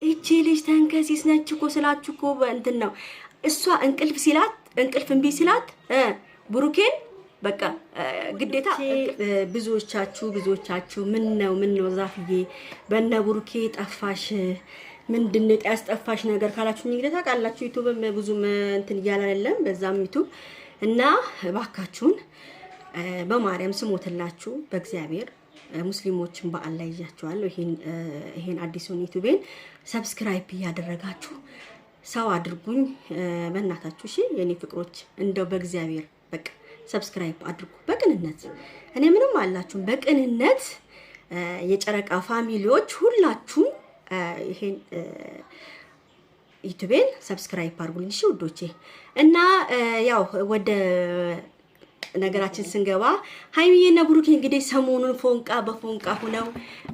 እቺ ልጅ ተንከሲስ ነች እኮ ስላችሁ እኮ እንትን ነው እሷ እንቅልፍ ሲላት እንቅልፍ እምቢ ሲላት ብሩኬን በቃ ግዴታ ብዙዎቻችሁ ምን ነው ዛፍዬ በእነ ብሩኬ ጠፋሽ ምንድነው ያስጠፋሽ ነገር ካላችሁ እንግዲህ ታውቃላችሁ ዩቲዩብም ብዙም እንትን እያላለም በዛም ዩቲዩብ እና ባካችሁን በማርያም ስሞትላችሁ በእግዚአብሔር ሙስሊሞችን በአላህ ይያቻዋለሁ ይሄን አዲሱን ዩቲዩብን ሰብስክራይብ ያደረጋችሁ ሰው አድርጉኝ በእናታችሁ እሺ የኔ ፍቅሮች እንደው በእግዚአብሔር በቃ ሰብስክራይብ አድርጉ በቅንነት እኔ ምንም አላችሁ በቅንነት የጨረቃ ፋሚሊዎች ሁላችሁም ይሄን ዩቲዩብን ሰብስክራይብ አድርጉልኝ እሺ ውዶቼ እና ያው ወደ ነገራችን ስንገባ ሃይሚዬና ብሩኬ እንግዲህ ሰሞኑን ፎንቃ በፎንቃ ሆነው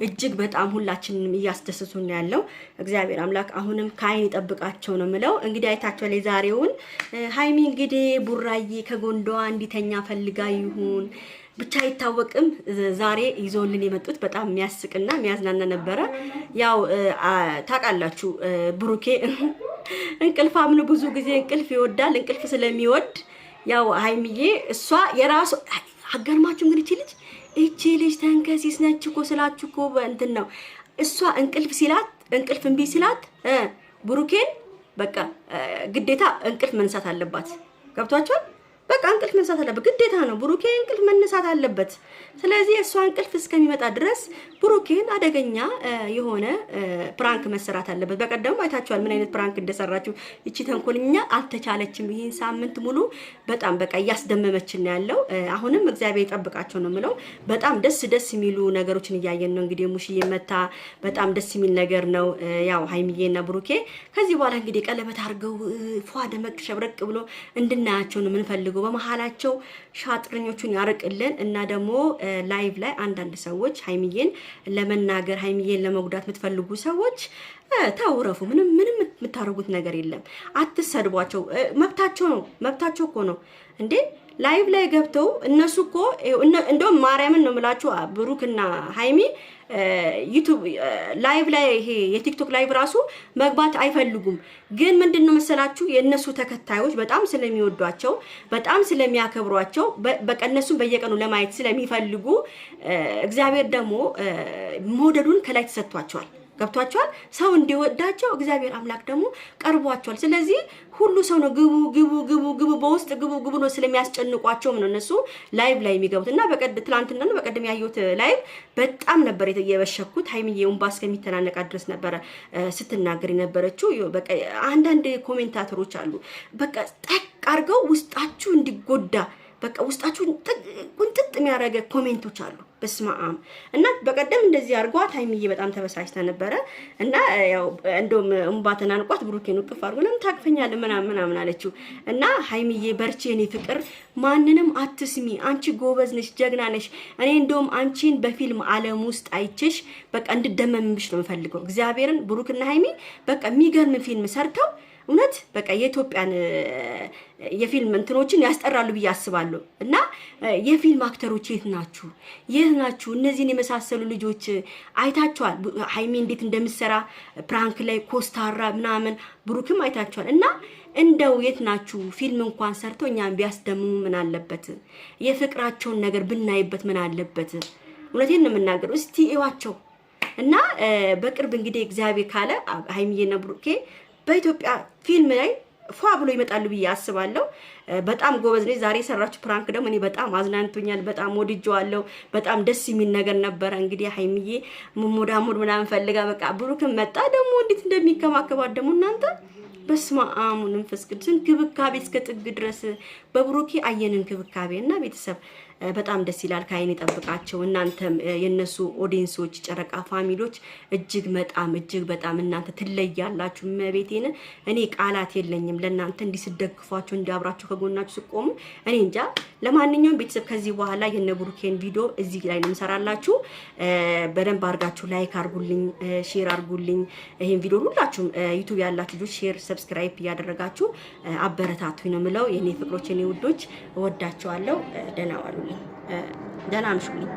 እጅግ በጣም ሁላችንንም እያስደሰቱን ያለው እግዚአብሔር አምላክ አሁንም ካይን ይጠብቃቸው ነው ምለው እንግዲህ አይታችኋል የዛሬውን ሃይሚ እንግዲህ ቡራዬ ከጎንዷ እንዲተኛ ፈልጋ ይሁን ብቻ አይታወቅም ዛሬ ይዞልን የመጡት በጣም የሚያስቅና የሚያዝናና ነበረ ያው ታውቃላችሁ ብሩኬ እንቅልፋም ነው ብዙ ጊዜ እንቅልፍ ይወዳል እንቅልፍ ስለሚወድ ያው ሃይሚዬ እሷ የራሱ አገርማችሁ እንግዲህ እቺ ልጅ ተንከሲስ ነች እኮ ስላችሁ እኮ እንትን ነው እሷ እንቅልፍ ሲላት እንቅልፍ እምቢ ሲላት ብሩኬን በቃ ግዴታ እንቅልፍ መንሳት አለባት ገብቷችኋል በቃ እንቅልፍ መንሳት አለበት ግዴታ ነው ብሩኬ እንቅልፍ መነሳት አለበት ስለዚህ እሷ እንቅልፍ እስከሚመጣ ድረስ ብሩኬን አደገኛ የሆነ ፕራንክ መሰራት አለበት በቀደም አይታችኋል ምን አይነት ፕራንክ እንደሰራችሁ እቺ ተንኮልኛ አልተቻለችም ይሄን ሳምንት ሙሉ በጣም በቃ ያስደመመችን ያለው አሁንም እግዚአብሔር ይጠብቃቸው ነው ምለው በጣም ደስ የሚሉ ነገሮችን እያየን ነው እንግዲህ ሙሽዬ መታ በጣም ደስ የሚል ነገር ነው ያው ሃይሚዬና ብሩኬ ከዚህ በኋላ እንግዲህ ቀለበት አርገው ፏ ደመቅ ሸብረቅ ብሎ እንድናያቸው ነው ምንፈልገው በመሃላቸው ሻጥረኞቹን ያርቅልን እና ደግሞ ላይቭ ላይ አንዳንድ ሰዎች ሃይሚዬን ለመናገር ሃይሚዬን ለመጉዳት የምትፈልጉ ሰዎች ታውረፉ ምንም የምታረጉት ነገር የለም አትሰድቧቸው መብታቸው እኮ ነው እንዴ ላይቭ ላይ ገብተው እነሱ እኮ እንደው ማርያምን ነው የምላችሁ ብሩክና ሃይሚ ዩቲዩብ ላይቭ ላይ ይሄ የቲክቶክ ላይቭ ራሱ መግባት አይፈልጉም ግን ምንድነው መሰላችሁ የነሱ ተከታዮች በጣም ስለሚወዷቸው በጣም ስለሚያከብሯቸው በቀነሱም በየቀኑ ለማየት ስለሚፈልጉ እግዚአብሔር ደግሞ ሞዴሉን ከላይ ተሰጥቷቸዋል ገብቷቸዋል ሰው እንዲወዳቸው እግዚአብሔር አምላክ ደግሞ ቀርቧቸዋል ስለዚህ ሁሉ ሰው ነው ግቡ በውስጥ ግቡ ነው ስለሚያስጨንቋቸው ነው እነሱ ላይቭ ላይ የሚገቡትና ትላንትና ነው በቀደም ያዩት ላይቭ በጣም ነበር የበሸኩት ሃይሚዬ እንባስ ከሚተናነቃ ድረስ ነበር ስትናገር የነበረችው በቃ አንዳንድ ኮሜንታተሮች አሉ በቃ ጠቅ አርገው ውስጣችሁ እንዲጎዳ በቃ ውስጣችሁ ቁንጥጥ የሚያረገ ኮሜንቶች አሉ በስማአም እና በቀደም እንደዚህ አርጓት ሃይሚዬ በጣም ተበሳጭታ ነበረ እና ያው እንደም እንባተና አንቋት ብሩኬን ወቅፍ አርጎ ለምን ታቅፈኛለህ ምናምን አለችው እና ሃይሚዬ በርቺ የኔ ፍቅር ማንንም አትስሚ አንቺ ጎበዝ ነሽ ጀግና ነሽ እኔ እንደም አንቺን በፊልም ዓለም ውስጥ አይቼሽ በቃ እንድደመምብሽ ነው የምፈልገው እግዚአብሔርን ብሩክና ሃይሚ በቃ የሚገርም ፊልም ሰርተው እውነት በቃ የኢትዮጵያን የፊልም እንትኖችን ያስጠራሉ ብዬ አስባለሁ እና የፊልም አክተሮች የት ናችሁ እነዚህን የመሳሰሉ ልጆች አይታችኋል ሃይሚ እንዴት እንደምትሰራ ፕራንክ ላይ ኮስታራ ምናምን ብሩክም አይታችኋል እና እንደው የት ናችሁ ፊልም እንኳን ሰርተው እኛን ቢያስደምሙ ምን አለበት የፍቅራቸውን ነገር ብናይበት ምን አለበት እውነቴን ነው የምናገረው እስቲ እዋቸው እና በቅርብ እንግዲህ እግዚአብሔር ካለ ሃይሚዬና ብሩኬ በኢትዮጵያ ፊልም ላይ ፏ ብሎ ይመጣሉ ብዬ አስባለሁ በጣም ጎበዝ ነኝ ዛሬ ሰራችሁ ፕራንክ ደግሞ እኔ በጣም አዝናንቶኛል በጣም ወድጄዋለሁ በጣም ደስ የሚል ነገር ነበር እንግዲህ ሃይሚዬ ሙሙዳሙድ ምናምን ፈልጋ በቃ ብሩክም መጣ ደግሞ እንዴት እንደሚከማከባት ደግሞ እናንተ በስማአም መንፈስ ቅዱስን ክብካቤ እስከ ጥግ ድረስ በብሩኬ አየንን ክብካቤና ቤተሰብ በጣም ደስ ይላል ካይን ይጠብቃቸው እናንተም የነሱ ኦዲየንሶች ጨረቃ ፋሚሊዎች እጅግ በጣም እናንተ ትለያላችሁ መቤቴን እኔ ቃላት የለኝም ለእናንተ እንዲስደግፏችሁ እንዲያብራችሁ ከጎናችሁ ስቆሙ እኔ እንጃ ለማንኛውም ቤተሰብ ከዚህ በኋላ የነ ብሩኬን ቪዲዮ እዚህ ላይ ነው የምሰራላችሁ በደንብ አርጋችሁ ላይክ አርጉልኝ ሼር አርጉልኝ ይሄን ቪዲዮ ሁላችሁም ዩቲዩብ ያላችሁ ልጆች ሼር ሰብስክራይብ ያደረጋችሁ አበረታቱኝ ነው የምለው የኔ ፍቅሮች የኔ ውዶች እወዳችኋለሁ ደህና ዋሉልኝ ደህና አምሹልኝ